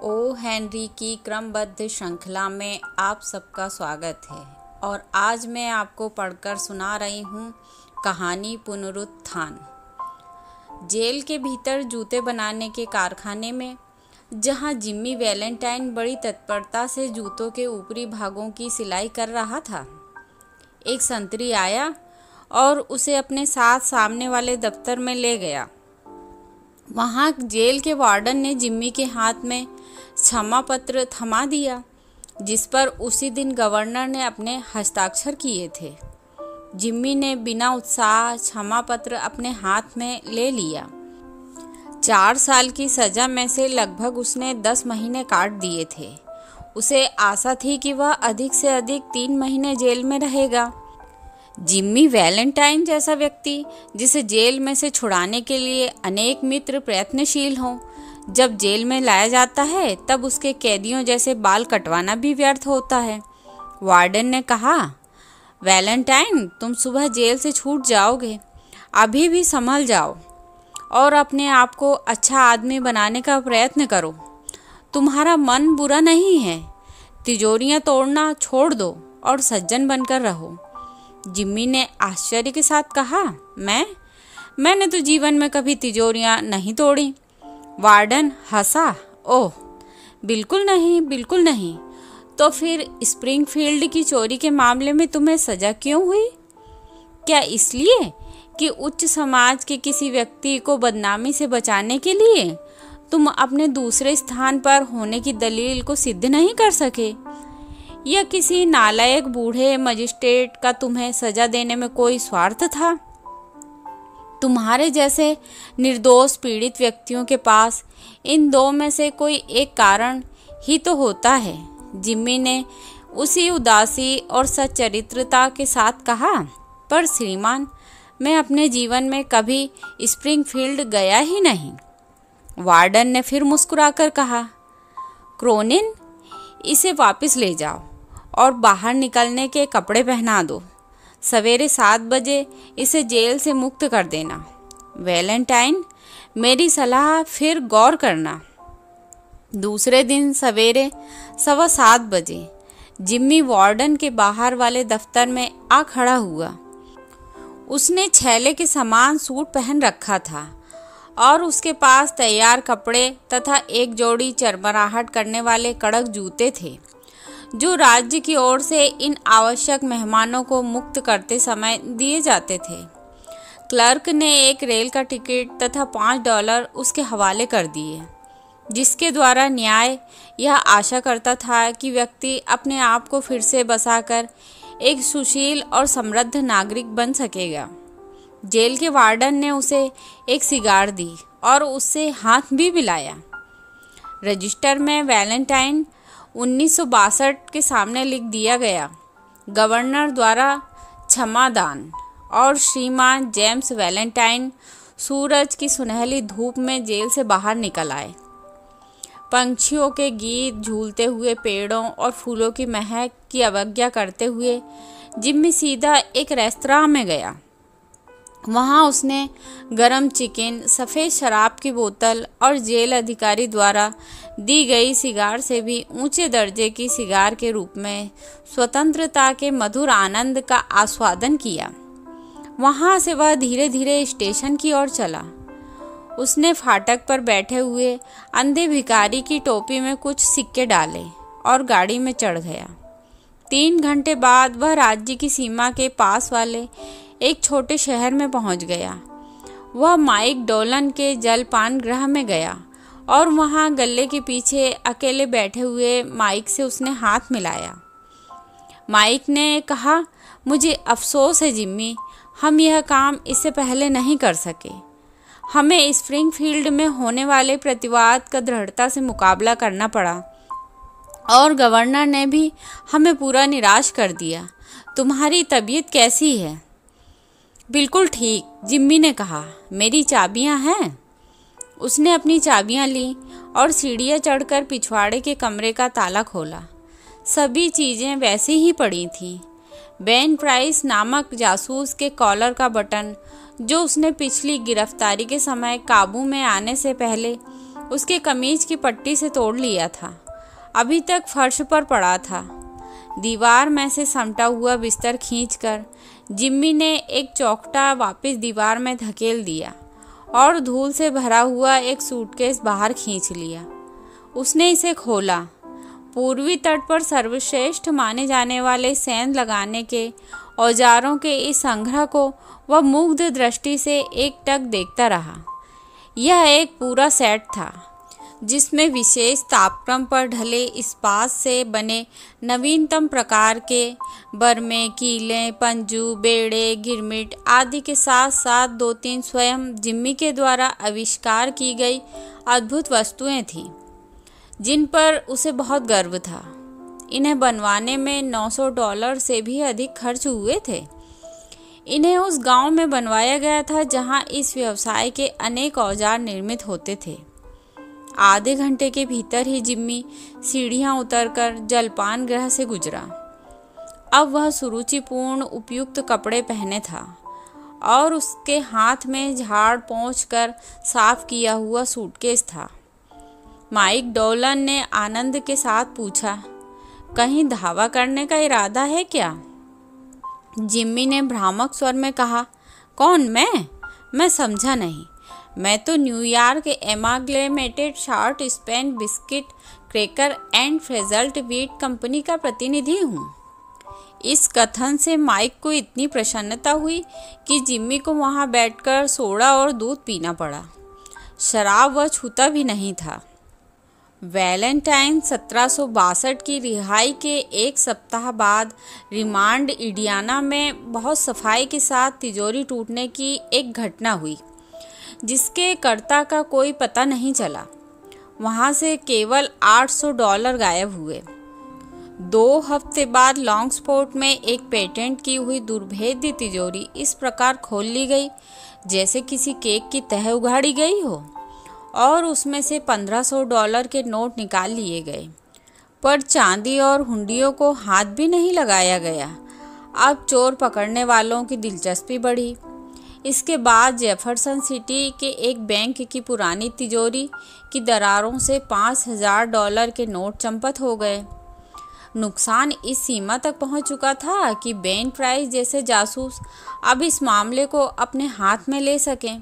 O Henry की क्रमबद्ध श्रृंखला में आप सबका स्वागत है और आज मैं आपको पढ़कर सुना रही हूँ कहानी पुनरुत्थान। जेल के भीतर जूते बनाने के कारखाने में जहाँ जिम्मी वैलेंटाइन बड़ी तत्परता से जूतों के ऊपरी भागों की सिलाई कर रहा था, एक संतरी आया और उसे अपने साथ सामने वाले दफ्तर में ले गया। वहाँ जेल के वार्डन ने जिम्मी के हाथ में क्षमा पत्र थमा दिया, जिस पर उसी दिन गवर्नर ने अपने हस्ताक्षर किए थे। जिम्मी ने बिना उत्साह क्षमा पत्र अपने हाथ में ले लिया। 4 साल की सज़ा में से लगभग उसने 10 महीने काट दिए थे। उसे आशा थी कि वह अधिक से अधिक 3 महीने जेल में रहेगा। जिम्मी वैलेंटाइन जैसा व्यक्ति, जिसे जेल में से छुड़ाने के लिए अनेक मित्र प्रयत्नशील हों, जब जेल में लाया जाता है तब उसके कैदियों जैसे बाल कटवाना भी व्यर्थ होता है। वार्डन ने कहा, वैलेंटाइन, तुम सुबह जेल से छूट जाओगे। अभी भी संभल जाओ और अपने आप को अच्छा आदमी बनाने का प्रयत्न करो। तुम्हारा मन बुरा नहीं है। तिजोरियां तोड़ना छोड़ दो और सज्जन बनकर रहो। जिम्मी ने आश्चर्य के साथ कहा, मैंने तो जीवन में कभी तिजोरियां नहीं तोड़ी। वार्डन हंसा, ओह बिल्कुल नहीं, बिल्कुल नहीं। तो फिर स्प्रिंगफील्ड की चोरी के मामले में तुम्हें सजा क्यों हुई? क्या इसलिए कि उच्च समाज के किसी व्यक्ति को बदनामी से बचाने के लिए तुम अपने दूसरे स्थान पर होने की दलील को सिद्ध नहीं कर सके? या किसी नालायक बूढ़े मजिस्ट्रेट का तुम्हें सजा देने में कोई स्वार्थ था? तुम्हारे जैसे निर्दोष पीड़ित व्यक्तियों के पास इन दो में से कोई एक कारण ही तो होता है। जिम्मी ने उसी उदासी और सच्चरित्रता के साथ कहा, पर श्रीमान, मैं अपने जीवन में कभी स्प्रिंगफील्ड गया ही नहीं। वार्डन ने फिर मुस्कुराकर कहा, क्रोनिन, इसे वापस ले जाओ और बाहर निकलने के कपड़े पहना दो। सवेरे 7 बजे इसे जेल से मुक्त कर देना। वैलेंटाइन, मेरी सलाह फिर गौर करना। दूसरे दिन सवेरे 7:15 बजे जिम्मी वार्डन के बाहर वाले दफ्तर में आ खड़ा हुआ। उसने छैले के समान सूट पहन रखा था और उसके पास तैयार कपड़े तथा एक जोड़ी चरमराहट करने वाले कड़क जूते थे, जो राज्य की ओर से इन आवश्यक मेहमानों को मुक्त करते समय दिए जाते थे। क्लर्क ने एक रेल का टिकट तथा $5 उसके हवाले कर दिए, जिसके द्वारा न्याय यह आशा करता था कि व्यक्ति अपने आप को फिर से बसाकर एक सुशील और समृद्ध नागरिक बन सकेगा। जेल के वार्डन ने उसे एक सिगार दी और उससे हाथ भी मिलाया। रजिस्टर में वैलेंटाइन 1962 के सामने लिख दिया गया, गवर्नर द्वारा क्षमादान। और श्रीमान जेम्स वैलेंटाइन सूरज की सुनहली धूप में जेल से बाहर निकल आए। पंछियों के गीत, झूलते हुए पेड़ों और फूलों की महक की अवज्ञा करते हुए जिम्मी सीधा एक रेस्तरां में गया। वहाँ उसने गरम चिकन, सफ़ेद शराब की बोतल और जेल अधिकारी द्वारा दी गई सिगार से भी ऊंचे दर्जे की सिगार के रूप में स्वतंत्रता के मधुर आनंद का आस्वादन किया। वहाँ से वह धीरे धीरे स्टेशन की ओर चला। उसने फाटक पर बैठे हुए अंधे भिखारी की टोपी में कुछ सिक्के डाले और गाड़ी में चढ़ गया। 3 घंटे बाद वह राज्य की सीमा के पास वाले एक छोटे शहर में पहुंच गया। वह माइक डोलन के जलपान गृह में गया और वहां गल्ले के पीछे अकेले बैठे हुए माइक से उसने हाथ मिलाया। माइक ने कहा, मुझे अफसोस है जिम्मी, हम यह काम इससे पहले नहीं कर सके। हमें स्प्रिंगफील्ड में होने वाले प्रतिवाद का दृढ़ता से मुकाबला करना पड़ा और गवर्नर ने भी हमें पूरा निराश कर दिया। तुम्हारी तबीयत कैसी है? बिल्कुल ठीक, जिम्मी ने कहा। मेरी चाबियां हैं। उसने अपनी चाबियां ली और सीढ़ियां चढ़कर पिछवाड़े के कमरे का ताला खोला। सभी चीज़ें वैसी ही पड़ी थीं। बेन प्राइस नामक जासूस के कॉलर का बटन, जो उसने पिछली गिरफ्तारी के समय काबू में आने से पहले उसके कमीज की पट्टी से तोड़ लिया था। अभी तक फर्श पर पड़ा था। दीवार में से समटा हुआ बिस्तर खींचकर जिम्मी ने एक चौखटा वापस दीवार में धकेल दिया और धूल से भरा हुआ एक सूटकेस बाहर खींच लिया। उसने इसे खोला। पूर्वी तट पर सर्वश्रेष्ठ माने जाने वाले सेंध लगाने के औजारों के इस संग्रह को वह मुग्ध दृष्टि से एकटक देखता रहा। यह एक पूरा सेट था जिसमें विशेष तापक्रम पर ढले इस्पात से बने नवीनतम प्रकार के बरमे, कीलें, पंजू, बेड़े, गिरमिट आदि के साथ साथ 2-3 स्वयं जिम्मी के द्वारा आविष्कार की गई अद्भुत वस्तुएं थीं जिन पर उसे बहुत गर्व था। इन्हें बनवाने में $900 से भी अधिक खर्च हुए थे। इन्हें उस गांव में बनवाया गया था जहां इस व्यवसाय के अनेक औजार निर्मित होते थे। आधे घंटे के भीतर ही जिम्मी सीढ़ियां उतरकर जलपान गृह से गुजरा। अब वह सुरुचिपूर्ण उपयुक्त कपड़े पहने था और उसके हाथ में झाड़ पोंछ कर साफ किया हुआ सूटकेस था। माइक डोलन ने आनंद के साथ पूछा, कहीं धावा करने का इरादा है क्या? जिम्मी ने भ्रामक स्वर में कहा, कौन मैं समझा नहीं। मैं तो New York amalgamated short span biscuit cracker and Frazelt wheat company का प्रतिनिधि हूँ। इस कथन से माइक को इतनी प्रसन्नता हुई कि जिम्मी को वहाँ बैठकर सोडा और दूध पीना पड़ा। शराब वह छूता भी नहीं था। वैलेंटाइन 1762 की रिहाई के एक सप्ताह बाद रिमांड इंडियाना में बहुत सफाई के साथ तिजोरी टूटने की एक घटना हुई जिसके कर्ता का कोई पता नहीं चला। वहाँ से केवल $800 गायब हुए। 2 हफ्ते बाद लॉन्गस्पोर्ट में एक पेटेंट की हुई दुर्भेद्य तिजोरी इस प्रकार खोल ली गई जैसे किसी केक की तह उघाड़ी गई हो और उसमें से $1500 के नोट निकाल लिए गए, पर चांदी और हुंडियों को हाथ भी नहीं लगाया गया। अब चोर पकड़ने वालों की दिलचस्पी बढ़ी। इसके बाद जेफरसन सिटी के एक बैंक की पुरानी तिजोरी की दरारों से $5000 के नोट चंपत हो गए। नुकसान इस सीमा तक पहुंच चुका था कि बेन प्राइस जैसे जासूस अब इस मामले को अपने हाथ में ले सकें।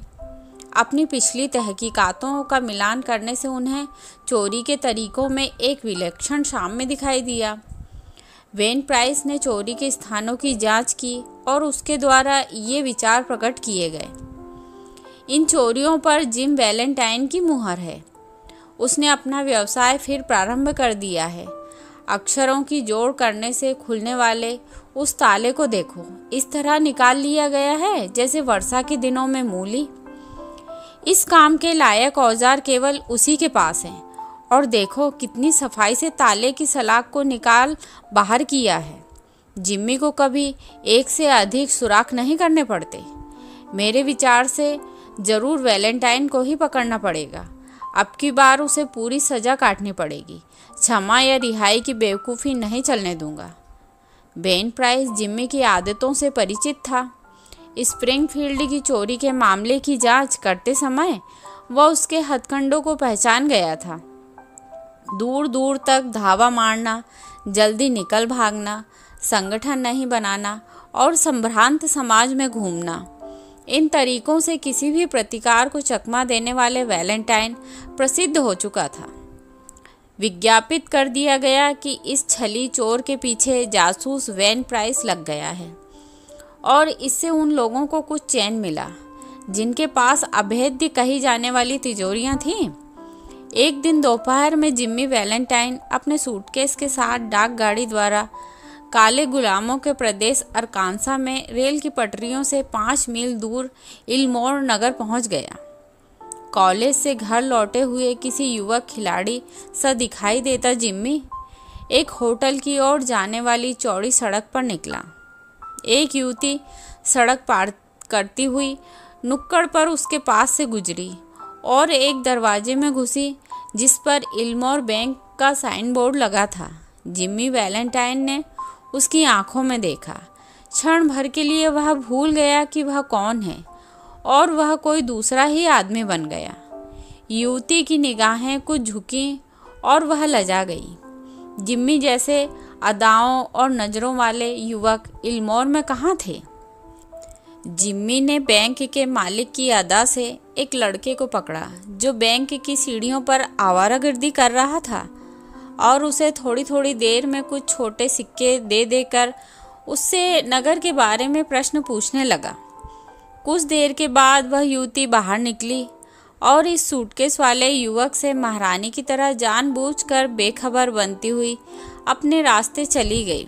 अपनी पिछली तहकीकातों का मिलान करने से उन्हें चोरी के तरीकों में एक विलक्षण साम्य दिखाई दिया। वेन प्राइस ने चोरी के स्थानों की जांच की और उसके द्वारा ये विचार प्रकट किए गए, इन चोरियों पर जिम वैलेंटाइन की मुहर है। उसने अपना व्यवसाय फिर प्रारंभ कर दिया है। अक्षरों की जोड़ करने से खुलने वाले उस ताले को देखो, इस तरह निकाल लिया गया है जैसे वर्षा के दिनों में मूली। इस काम के लायक औजार केवल उसी के पास हैं और देखो कितनी सफाई से ताले की सलाख को निकाल बाहर किया है। जिम्मी को कभी एक से अधिक सुराख नहीं करने पड़ते। मेरे विचार से जरूर वैलेंटाइन को ही पकड़ना पड़ेगा। अब की बार उसे पूरी सजा काटनी पड़ेगी। क्षमा या रिहाई की बेवकूफ़ी नहीं चलने दूंगा। बेन प्राइस जिम्मी की आदतों से परिचित था। स्प्रिंगफील्ड की चोरी के मामले की जांच करते समय वह उसके हथकंडों को पहचान गया था। दूर दूर तक धावा मारना, जल्दी निकल भागना, संगठन नहीं बनाना और संभ्रांत समाज में घूमना, इन तरीकों से किसी भी प्रतिकार को चकमा देने वाले वैलेंटाइन प्रसिद्ध हो चुका था। विज्ञापित कर दिया गया कि इस छली चोर के पीछे जासूस वेन प्राइस लग गया है और इससे उन लोगों को कुछ चैन मिला जिनके पास अभेद्य कही जाने वाली तिजोरियां थीं। एक दिन दोपहर में जिम्मी वैलेंटाइन अपने सूटकेस के साथ डाक गाड़ी द्वारा काले गुलामों के प्रदेश अरकानसा में रेल की पटरियों से 5 मील दूर इल्मोर नगर पहुंच गया। कॉलेज से घर लौटे हुए किसी युवक खिलाड़ी सा दिखाई देता जिम्मी एक होटल की ओर जाने वाली चौड़ी सड़क पर निकला। एक युवती सड़क पार करती हुई नुक्कड़ पर उसके पास से गुजरी और एक दरवाजे में घुसी जिस पर इल्मोर बैंक का साइन बोर्ड लगा था। जिम्मी वैलेंटाइन ने उसकी आंखों में देखा। क्षण भर के लिए वह भूल गया कि वह कौन है और वह कोई दूसरा ही आदमी बन गया। युवती की निगाहें कुछ झुकीं और वह लजा गई। जिम्मी जैसे अदाओं और नज़रों वाले युवक इल्मोर में कहाँ थे? जिम्मी ने बैंक के मालिक की अदा से एक लड़के को पकड़ा जो बैंक की सीढ़ियों पर आवारागर्दी कर रहा था और उसे थोड़ी थोड़ी देर में कुछ छोटे सिक्के दे देकर उससे नगर के बारे में प्रश्न पूछने लगा। कुछ देर के बाद वह युवती बाहर निकली और इस सूटकेस वाले युवक से महारानी की तरह जानबूझकर बेखबर बनती हुई अपने रास्ते चली गई।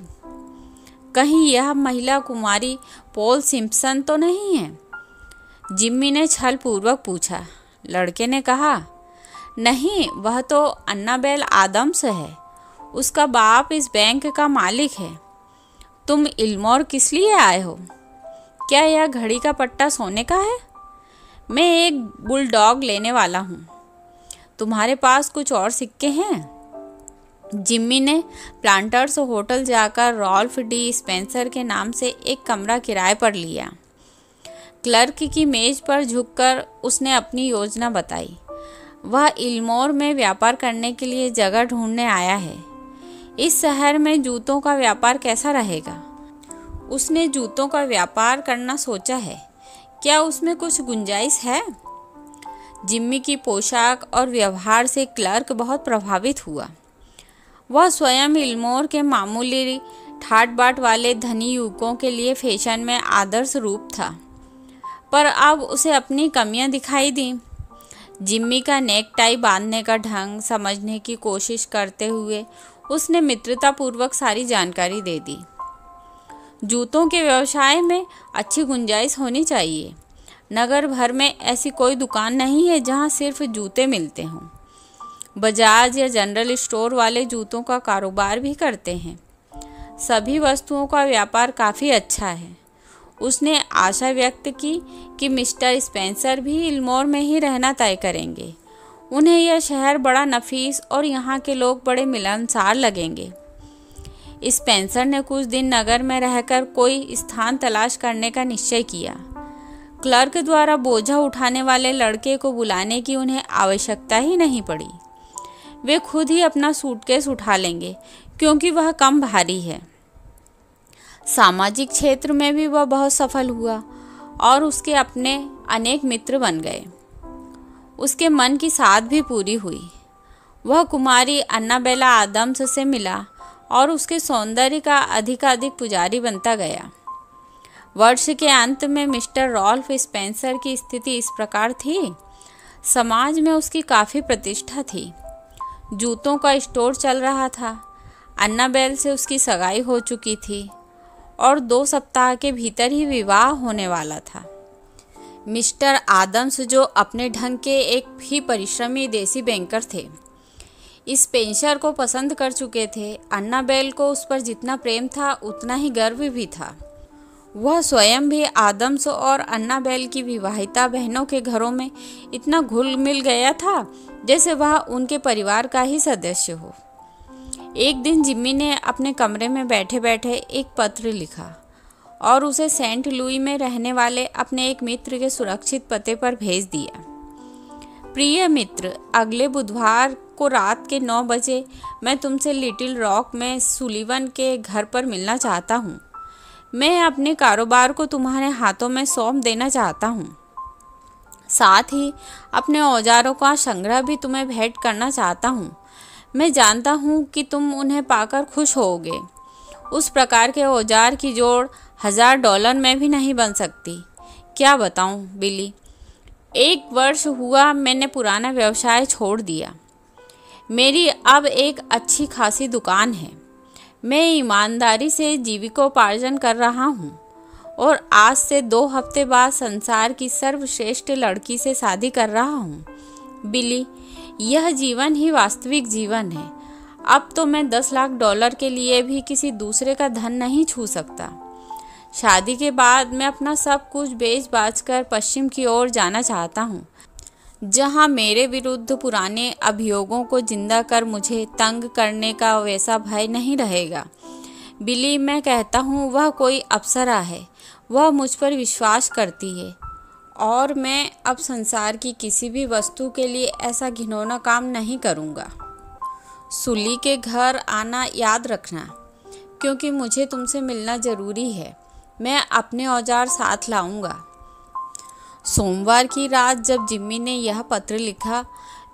कहीं यह महिला कुमारी पॉल सिम्पसन तो नहीं है? जिम्मी ने छल पूर्वक पूछा। लड़के ने कहा, नहीं, वह तो अन्नाबेल आदम्स है। उसका बाप इस बैंक का मालिक है। तुम इल्मोर किस लिए आए हो? क्या यह घड़ी का पट्टा सोने का है? मैं एक बुलडॉग लेने वाला हूँ। तुम्हारे पास कुछ और सिक्के हैं? जिम्मी ने प्लांटर्स होटल जाकर रॉल्फ डी स्पेंसर के नाम से एक कमरा किराए पर लिया। क्लर्क की मेज पर झुककर उसने अपनी योजना बताई। वह इल्मोर में व्यापार करने के लिए जगह ढूंढने आया है। इस शहर में जूतों का व्यापार कैसा रहेगा? उसने जूतों का व्यापार करना सोचा है। क्या उसमें कुछ गुंजाइश है? जिम्मी की पोशाक और व्यवहार से क्लर्क बहुत प्रभावित हुआ। वह स्वयं इल्मोर के मामूली ठाट बाट वाले धनी युवकों के लिए फैशन में आदर्श रूप था, पर अब उसे अपनी कमियां दिखाई दी। जिम्मी का नेक टाई बांधने का ढंग समझने की कोशिश करते हुए उसने मित्रतापूर्वक सारी जानकारी दे दी। जूतों के व्यवसाय में अच्छी गुंजाइश होनी चाहिए। नगर भर में ऐसी कोई दुकान नहीं है जहां सिर्फ जूते मिलते हों। बजाज या जनरल स्टोर वाले जूतों का कारोबार भी करते हैं। सभी वस्तुओं का व्यापार काफ़ी अच्छा है। उसने आशा व्यक्त की कि मिस्टर स्पेंसर भी इल्मोर में ही रहना तय करेंगे। उन्हें यह शहर बड़ा नफीस और यहाँ के लोग बड़े मिलनसार लगेंगे। स्पेंसर ने कुछ दिन नगर में रहकर कोई स्थान तलाश करने का निश्चय किया। क्लर्क द्वारा बोझा उठाने वाले लड़के को बुलाने की उन्हें आवश्यकता ही नहीं पड़ी। वे खुद ही अपना सूटकेस उठा लेंगे क्योंकि वह कम भारी है। सामाजिक क्षेत्र में भी वह बहुत सफल हुआ और उसके अपने अनेक मित्र बन गए। उसके मन की साध भी पूरी हुई। वह कुमारी अन्नाबेला आदम्स से मिला और उसके सौंदर्य का अधिकाधिक पुजारी बनता गया। वर्ष के अंत में मिस्टर रॉल्फ स्पेंसर की स्थिति इस प्रकार थी। समाज में उसकी काफ़ी प्रतिष्ठा थी। जूतों का स्टोर चल रहा था। अन्नाबेल से उसकी सगाई हो चुकी थी और 2 सप्ताह के भीतर ही विवाह होने वाला था। मिस्टर आदम्स, जो अपने ढंग के एक ही परिश्रमी देसी बैंकर थे, स्पेंसर को पसंद कर चुके थे। अन्नाबेल को उस पर जितना प्रेम था उतना ही गर्व भी था। वह स्वयं भी आदम्स और अन्नाबेल की विवाहिता बहनों के घरों में इतना घुल मिल गया था जैसे वह उनके परिवार का ही सदस्य हो। एक दिन जिम्मी ने अपने कमरे में बैठे बैठे एक पत्र लिखा और उसे सेंट लुई में रहने वाले अपने एक मित्र के सुरक्षित पते पर भेज दिया। प्रिय मित्र, अगले बुधवार को रात के 9 बजे मैं तुमसे लिटिल रॉक में सुलिवन के घर पर मिलना चाहता हूँ। मैं अपने कारोबार को तुम्हारे हाथों में सौंप देना चाहता हूँ। साथ ही अपने औजारों का संग्रह भी तुम्हें भेंट करना चाहता हूँ। मैं जानता हूँ कि तुम उन्हें पाकर खुश होगे। उस प्रकार के औजार की जोड़ $1000 में भी नहीं बन सकती। क्या बताऊँ बिली, 1 वर्ष हुआ मैंने पुराना व्यवसाय छोड़ दिया। मेरी अब एक अच्छी खासी दुकान है। मैं ईमानदारी से जीविकोपार्जन कर रहा हूँ और आज से 2 हफ्ते बाद संसार की सर्वश्रेष्ठ लड़की से शादी कर रहा हूँ। बिली, यह जीवन ही वास्तविक जीवन है। अब तो मैं $10 लाख के लिए भी किसी दूसरे का धन नहीं छू सकता। शादी के बाद मैं अपना सब कुछ बेच बाच कर पश्चिम की ओर जाना चाहता हूँ, जहाँ मेरे विरुद्ध पुराने अभियोगों को जिंदा कर मुझे तंग करने का वैसा भय नहीं रहेगा। बिली, मैं कहता हूँ वह कोई अप्सरा है। वह मुझ पर विश्वास करती है और मैं अब संसार की किसी भी वस्तु के लिए ऐसा घिनौना काम नहीं करूँगा। सुली के घर आना याद रखना, क्योंकि मुझे तुमसे मिलना ज़रूरी है। मैं अपने औजार साथ लाऊंगा। सोमवार की रात जब जिम्मी ने यह पत्र लिखा,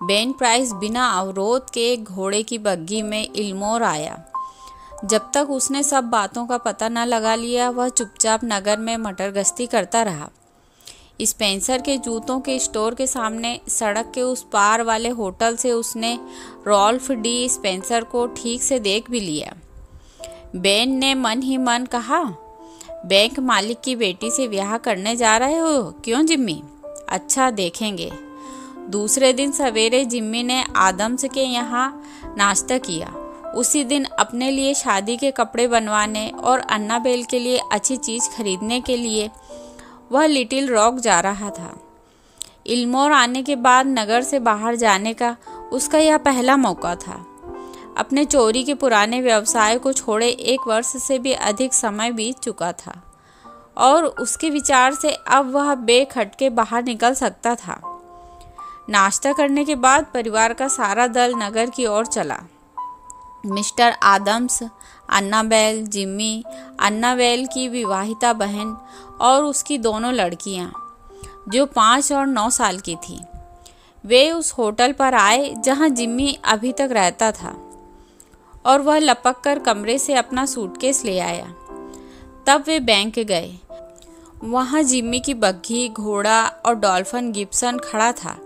बेन प्राइस बिना अवरोध के एक घोड़े की बग्घी में इल्मोर आया। जब तक उसने सब बातों का पता न लगा लिया, वह चुपचाप नगर में मटर गश्ती करता रहा। स्पेंसर के जूतों के स्टोर के सामने सड़क के उस पार वाले होटल से उसने रॉल्फ डी स्पेंसर को ठीक से देख भी लिया। बेन ने मन ही मन कहा, बैंक मालिक की बेटी से ब्याह करने जा रहे हो क्यों जिम्मी? अच्छा, देखेंगे। दूसरे दिन सवेरे जिम्मी ने आदम्स के यहाँ नाश्ता किया। उसी दिन अपने लिए शादी के कपड़े बनवाने और अन्नाबेल के लिए अच्छी चीज़ खरीदने के लिए वह लिटिल रॉक जा रहा था। इल्मोर आने के बाद नगर से बाहर जाने का उसका यह पहला मौका था। अपने चोरी के पुराने व्यवसाय को छोड़े 1 वर्ष से भी अधिक समय बीत चुका था और उसके विचार से अब वह बेखटके बाहर निकल सकता था। नाश्ता करने के बाद परिवार का सारा दल नगर की ओर चला। Mister Adams, Annabel, Jimmy, Annabel की विवाहिता बहन और उसकी दोनों लड़कियां, जो 5 और 9 साल की थीं। वे उस होटल पर आए जहां जिम्मी अभी तक रहता था और वह लपक कर कमरे से अपना सूटकेस ले आया। तब वे बैंक गए। वहां जिम्मी की बग्घी, घोड़ा और डॉल्फिन गिब्सन खड़ा था,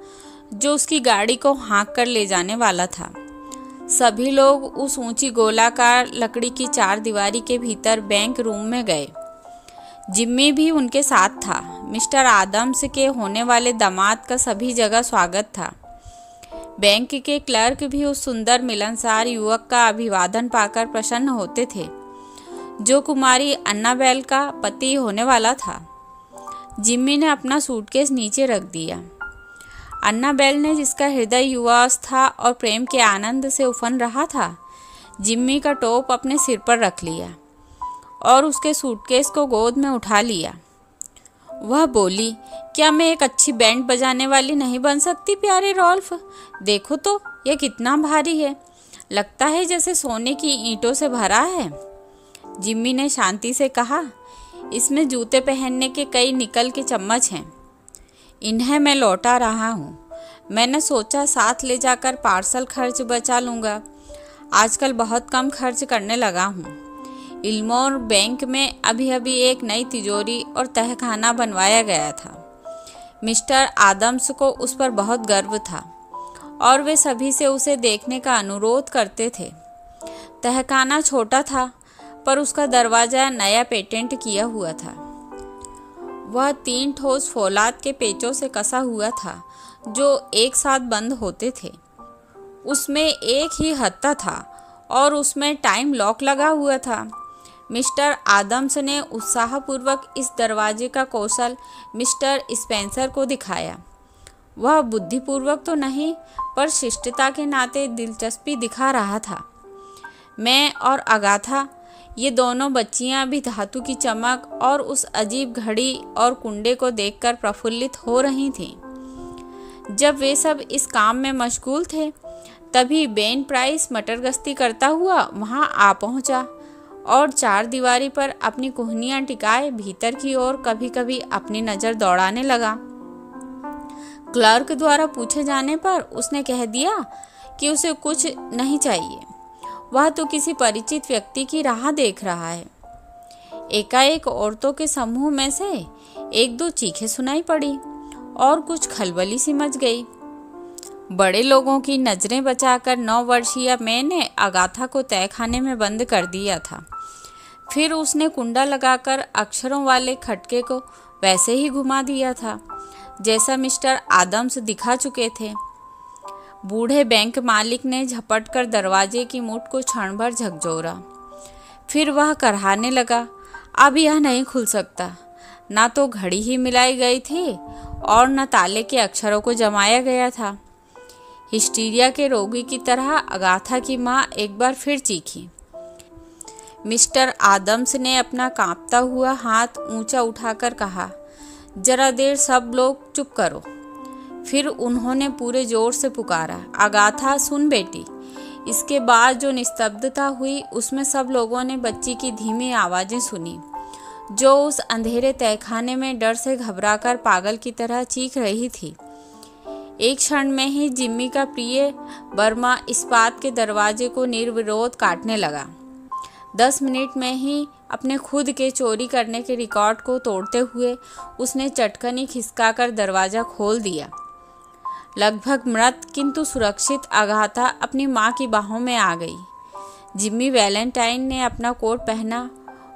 जो उसकी गाड़ी को हाँक कर ले जाने वाला था। सभी लोग उस ऊंची गोलाकार लकड़ी की 4 दीवारी के भीतर बैंक रूम में गए। जिम्मी भी उनके साथ था। मिस्टर आदम्स के होने वाले दामाद का सभी जगह स्वागत था। बैंक के क्लर्क भी उस सुंदर मिलनसार युवक का अभिवादन पाकर प्रसन्न होते थे, जो कुमारी अन्नाबेल का पति होने वाला था। जिम्मी ने अपना सूटकेस नीचे रख दिया। अन्नाबेल ने, जिसका हृदय युवावस्था और प्रेम के आनंद से उफन रहा था, जिम्मी का टोप अपने सिर पर रख लिया और उसके सूटकेस को गोद में उठा लिया। वह बोली, क्या मैं एक अच्छी बैंड बजाने वाली नहीं बन सकती प्यारे रॉल्फ? देखो तो यह कितना भारी है, लगता है जैसे सोने की ईंटों से भरा है। जिम्मी ने शांति से कहा, इसमें जूते पहनने के कई निकल के चम्मच हैं। इन्हें मैं लौटा रहा हूँ। मैंने सोचा साथ ले जाकर पार्सल खर्च बचा लूँगा। आजकल बहुत कम खर्च करने लगा हूँ। इल्मोर बैंक में अभी अभी एक नई तिजोरी और तहखाना बनवाया गया था। मिस्टर आदम्स को उस पर बहुत गर्व था और वे सभी से उसे देखने का अनुरोध करते थे। तहखाना छोटा था, पर उसका दरवाज़ा नया पेटेंट किया हुआ था। वह 3 ठोस फौलाद के पेचों से कसा हुआ था, जो एक साथ बंद होते थे। उसमें एक ही हत्था था और उसमें टाइम लॉक लगा हुआ था। मिस्टर आदम्स ने उत्साहपूर्वक इस दरवाजे का कौशल मिस्टर स्पेंसर को दिखाया। वह बुद्धिपूर्वक तो नहीं, पर शिष्टता के नाते दिलचस्पी दिखा रहा था। मैं और अगाथा, ये दोनों बच्चियां भी धातु की चमक और उस अजीब घड़ी और कुंडे को देखकर प्रफुल्लित हो रही थीं। जब वे सब इस काम में मशगूल थे, तभी बेन प्राइस मटर गश्ती करता हुआ वहां आ पहुंचा और 4 दीवारी पर अपनी कोहनियां टिकाए भीतर की ओर कभी कभी अपनी नज़र दौड़ाने लगा। क्लर्क द्वारा पूछे जाने पर उसने कह दिया कि उसे कुछ नहीं चाहिए, वह तो किसी परिचित व्यक्ति की राह देख रहा है। एकाएक औरतों के समूह में से 1-2 चीखें सुनाई पड़ी और कुछ खलबली सी मच गई। बड़े लोगों की नजरें बचाकर 9 वर्षीय मैंने अगाथा को तहखाने में बंद कर दिया था। फिर उसने कुंडा लगाकर अक्षरों वाले खटके को वैसे ही घुमा दिया था जैसा मिस्टर आदम्स दिखा चुके थे। बूढ़े बैंक मालिक ने झपटकर दरवाजे की मूठ को क्षण भर झकझोरा। फिर वह कराहने लगा, अब यह नहीं खुल सकता। ना तो घड़ी ही मिलाई गई थी और न ताले के अक्षरों को जमाया गया था। हिस्टीरिया के रोगी की तरह अगाथा की माँ एक बार फिर चीखी। मिस्टर आदम्स ने अपना कांपता हुआ हाथ ऊंचा उठाकर कहा, जरा देर सब लोग चुप करो। फिर उन्होंने पूरे जोर से पुकारा, अगाथा सुन बेटी। इसके बाद जो निस्तब्धता हुई उसमें सब लोगों ने बच्ची की धीमी आवाज़ें सुनी, जो उस अंधेरे तहखाने में डर से घबराकर पागल की तरह चीख रही थी। एक क्षण में ही जिम्मी का प्रिय बर्मा इस्पात के दरवाजे को निर्विरोध काटने लगा। 10 मिनट में ही अपने खुद के चोरी करने के रिकॉर्ड को तोड़ते हुए उसने चटकनी खिसकाकर दरवाज़ा खोल दिया। लगभग मृत किंतु सुरक्षित अगाथा अपनी माँ की बाहों में आ गई। जिम्मी वैलेंटाइन ने अपना कोट पहना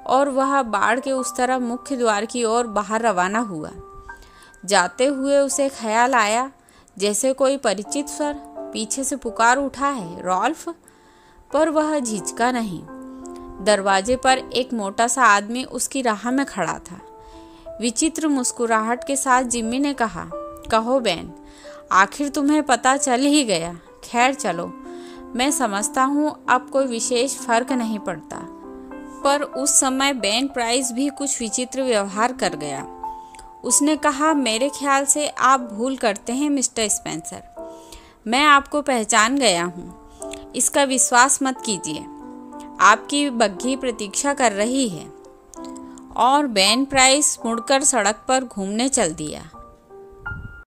और वह बाड़ के उस तरफ मुख्य द्वार की ओर बाहर रवाना हुआ। जाते हुए उसे ख्याल आया जैसे कोई परिचित स्वर पीछे से पुकार उठा है, रॉल्फ। पर वह झिझका नहीं। दरवाजे पर एक मोटा सा आदमी उसकी राह में खड़ा था। विचित्र मुस्कुराहट के साथ जिम्मी ने कहा, कहो बेन, आखिर तुम्हें पता चल ही गया। खैर चलो, मैं समझता हूँ अब कोई विशेष फर्क नहीं पड़ता। पर उस समय बेन प्राइस भी कुछ विचित्र व्यवहार कर गया। उसने कहा, मेरे ख्याल से आप भूल करते हैं मिस्टर स्पेंसर। मैं आपको पहचान गया हूँ। इसका विश्वास मत कीजिए। आपकी बग्घी प्रतीक्षा कर रही है। और बेन प्राइस मुड़कर सड़क पर घूमने चल दिया।